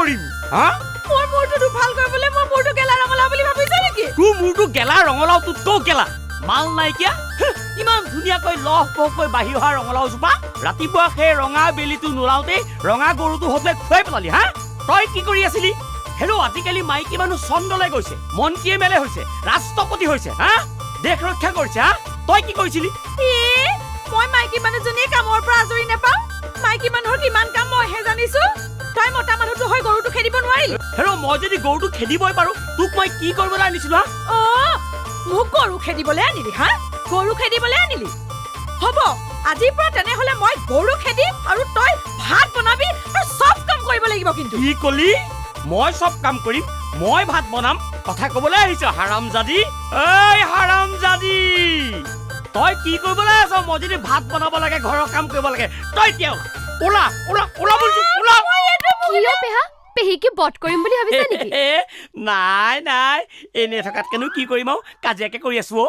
কৰিম হা মোৰ মূৰটো ভাল কৰিবলৈ মই মূৰটো গেলা ৰঙলাও বুলি ভাবিছা নেকি তোৰ মূৰটো গেলা ৰঙলাও তোতকৌ গেলা মাল নাইকিয়া ইমান ধুনীয়াকৈ লহ পহকৈ বাঢ়ি অহা ৰঙলাও জোপা ৰাতিপুৱা সেই ৰঙা বেলিটো নোলাওঁতে ৰঙা গৰুটো হতে খুৱাই পেলালি হা তই কি কৰি আছিলি হেল্ল' আজিকালি মাইকী মানুহ চন্দলৈ গৈছে মন্ত্ৰী এম এল এ হৈছে ৰাষ্ট্ৰপতি হৈছে হা দেশ ৰক্ষা কৰিছে হা তই কি কৰিছিলি মই মাইকী মানুহজনীয়ে কামৰ পৰা আজৰি নাপাওঁ মাইকী মানুহৰ কিমান কাম মইহে জানিছো তই মতা মানুহটো হৈ গৰুটো খেদিব নোৱাৰিলি হেল্ল' মই যদি গৰুটো খেদিবই পাৰো তোক মই কি কৰিবলৈ আনিছিলো হা মোক গৰু খেদিবলৈ আনিলি হা গৰু খেদিবলৈ আনিলি হ'ব আজিৰ পৰা তেনেহলে মই গৰু খেদিম আৰু তই ভাত বনাবি আৰু সব কাম কৰিব লাগিব কিন্তু কি কলি মই সব কাম কৰিম মই ভাত বনাম কথা ক'বলৈ আহিছ হাৰামজাদি এই হাৰামজাদি তই কি কৰিবলৈ আছ মই যদি ভাত বনাব লাগে ঘৰৰ কাম কৰিব লাগে তই এতিয়া ওলা ওলা ওলা বলছো ওলা কিয় পেহা পেহি কি বট কৰিম বুলি ভাবিছা নেকি নাই নাই এনে থকাতকেনো কি কৰিম আৰু কাজিয়াকে কৰি আছো